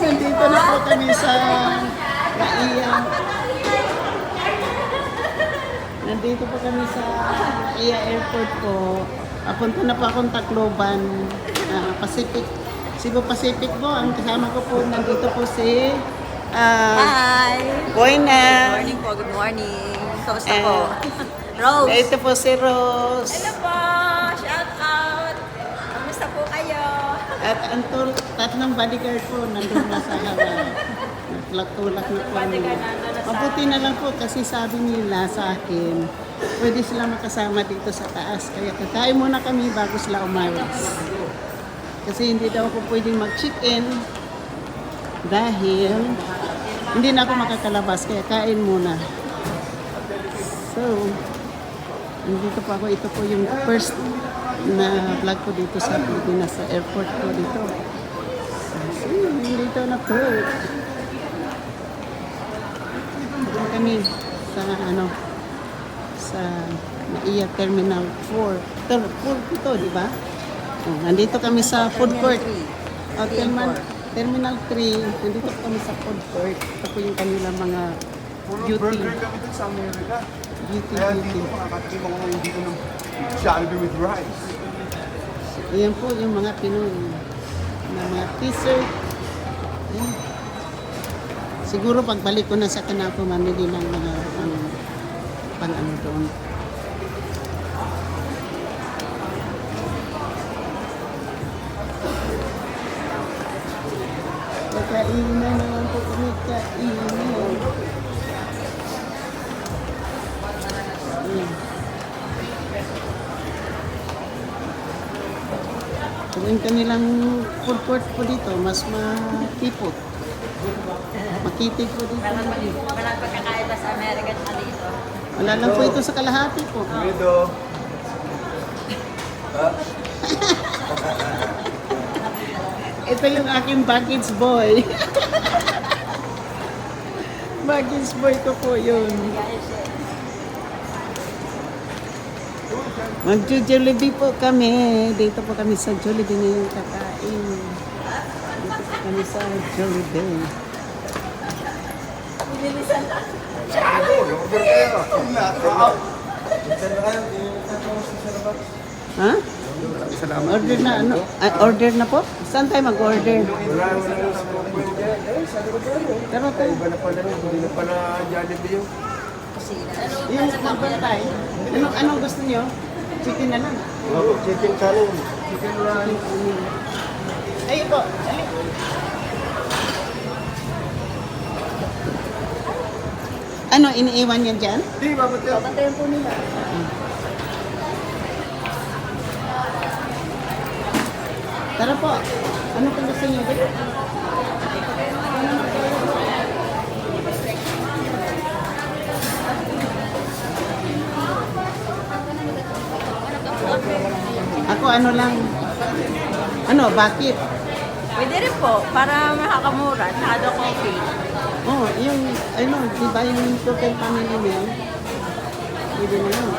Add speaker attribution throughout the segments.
Speaker 1: Nandito na po kami sa Naiya. Nandito po kami sa Naiya Airport po. Papunta na po akong Tacloban, Pacific. Cebu Pacific po. Ang kasama ko po, nandito po si
Speaker 2: Hi!
Speaker 1: Boyna.
Speaker 2: Good morning po, good morning. Kamusta po? Rose!
Speaker 1: Ito po si Rose.
Speaker 2: Hello po! Shout out! Kamusta po kayo?
Speaker 1: At ang tatlong bodyguard po nandun na sa harap. Tulak-tulak na po. Mabuti na lang po kasi sabi nila sa akin, pwede sila makasama dito sa taas. Kaya kakain muna kami bago sila umalis. Kasi hindi daw ako pwedeng mag-check-in dahil hindi na ako makakalabas. Kaya kain muna. So, nandito po ako. Ito po yung first na vlog ko dito sa Pilipinas, sa airport ko dito. So, nandito na po. Dito kami sa sa Naiya Terminal 4. 4 ito, di ba? Oh, nandito kami sa food court. Oh, Terminal 3. Nandito kami sa food court. Ito po yung kanilang mga beauty. Beauty.
Speaker 3: With rice.
Speaker 1: Ayan po yung mga Pinoy na mga t-shirt. Ayan. Siguro pagbalik ko na sa kanako, mamili ng mga pang-ano doon. Kakainin na naman po kami, kainin. Ayan. Kung yung kanilang food court po dito, mas makipot. Makitid po dito.
Speaker 2: Walang pagkakaiba sa American na dito.
Speaker 1: Wala lang po ito sa kalahati po.
Speaker 3: Dito.
Speaker 1: Ito yung aking baggage boy. Baggage boy ko po yun. Mag-Jollibee po kami. Dito po kami sa Jollibee na yung kakain. Dito po kami sa Jollibee. Ha? Order na ano? Order na po? Saan tayo mag-order? Pero tayo.
Speaker 3: Iba na pala rin. Hindi na pala Jollibee yung
Speaker 1: Yung magbantay. Anong gusto niyo? Chicken na lang.
Speaker 3: chicken challenge. Chicken lang.
Speaker 1: Ayun po. Dali. Ano, iniiwan yan dyan?
Speaker 3: Hindi, babatayan.
Speaker 2: Pabantayan po nila.
Speaker 1: Tara po. Ano kung gusto niyo? Ako ano lang. Ano, bakit?
Speaker 2: Pwede rin po, para makakamura. Nado coffee.
Speaker 1: Oh, yung, ano, di ba yung token family meal? Pwede na yun.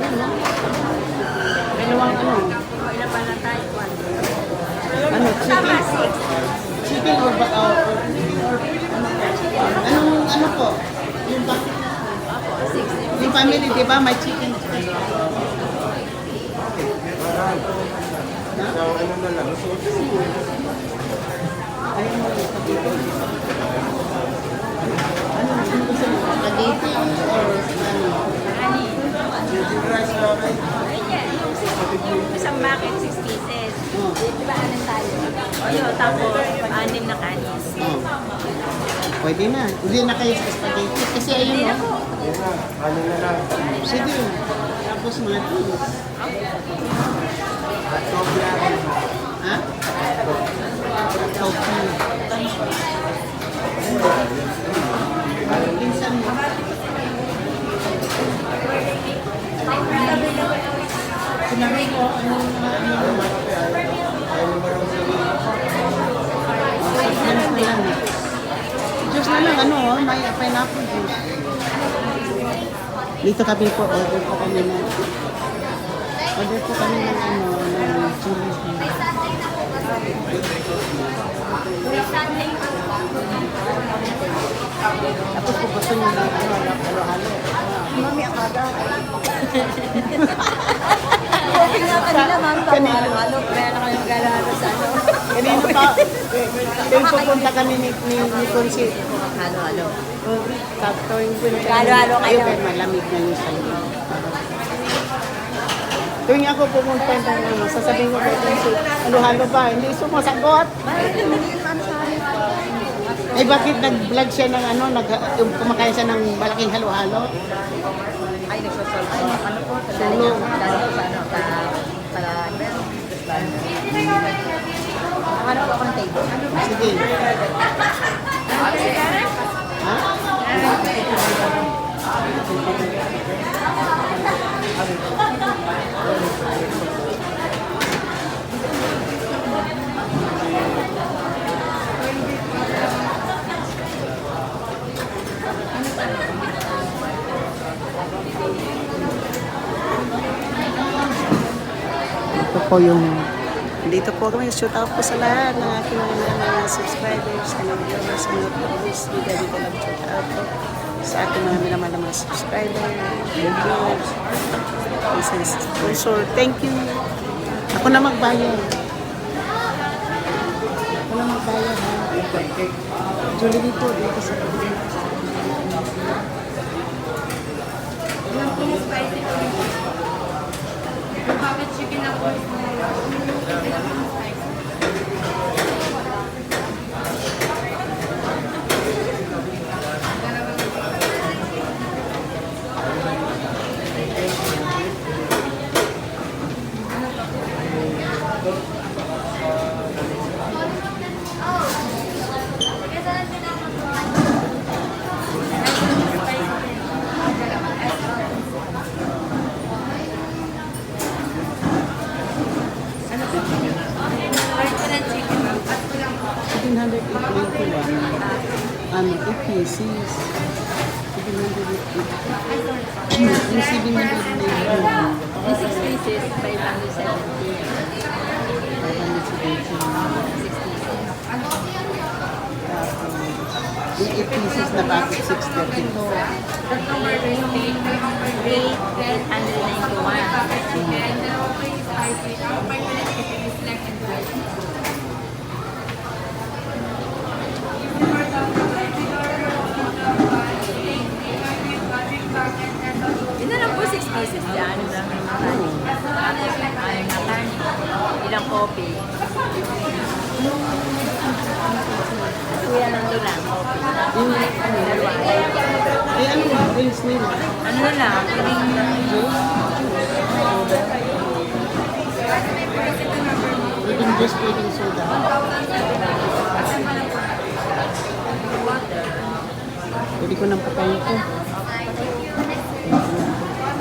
Speaker 1: Yan, no? Dalawang ano?
Speaker 2: Ilan pa na tayo?
Speaker 1: Ano,
Speaker 2: Tama,
Speaker 1: chicken?
Speaker 2: 6.
Speaker 1: Chicken or ano po? Yung bakit? Yung family, di ba, may chicken?
Speaker 3: So, ano na lang.
Speaker 1: Ayun mo, spaghetti. Ano gusto mo? Spaghetti or ano?
Speaker 3: Chicken rice na rin.
Speaker 2: Ayan, yung isang bucket, 6 pieces.
Speaker 1: Oh.
Speaker 2: Di ba, anin tayo? O yun, tapos 6 na kanis.
Speaker 1: Oh. Pwede na. Hindi na kayo sa spaghetti. Kasi ayun,
Speaker 2: Hindi na
Speaker 1: no?
Speaker 2: po.
Speaker 3: Yan na. Ano na lang.
Speaker 1: Sige. Tapos mga cheese.
Speaker 3: At coffee natin.
Speaker 1: Ha? Coffee. Pinsan mo. Sinabi ko, ano juice na lang, ano, may pineapple juice. Dito kami po, order po kami ng ano, ng chili. Tapos kung gusto nyo ng halo-halo.
Speaker 2: Mami, ang aga. Okay nga kanila, ma'am. Halo-halo. Kaya na kayo mag-halo sa ano.
Speaker 1: Kanina pa, tuwing pupunta kami ni Consi.
Speaker 2: Halo-halo.
Speaker 1: Tuwing pupunta
Speaker 2: Halo-halo kayo.
Speaker 1: Ayun, malamig na yung sa'yo. Tuwing ako pumunta ng sasabihin ko kay Consi, halo-halo ba? Hindi sumasagot. Eh bakit nag-vlog siya ng yung kumakain siya ng malaking halo-halo?
Speaker 2: Ay, nagsasolve ko. Ano po?
Speaker 1: Solo.
Speaker 2: Dahil sa ano, ano po akong table?
Speaker 1: Sige. Ha? Ito po yung dito po kami, shoot out po sa lahat ng aking mga subscribers and viewers and followers. Dito lang shoot out po sa ating mga minamahal na mga subscribers, viewers, and sponsor. Thank you. Ako na magbayad. Ako na magbayad ha. Jollibee po dito sa
Speaker 4: Bakit chicken na po?
Speaker 1: ano, 8 pieces. 780. Yung 780.
Speaker 2: Yung 6 pieces, 570.
Speaker 1: 570. Yung 8 pieces na bakit 632.
Speaker 2: Rate 891. Yun na lang po 6 pieces dyan. Tapos anim na karne. Ilang coffee. Kuya nandun lang.
Speaker 1: Yung ano,
Speaker 2: Dalawa.
Speaker 1: eh ano yung drinks nila?
Speaker 2: Ano na lang?
Speaker 1: Pwedeng juice, pwedeng soda. Pwede ko nang patayin ko.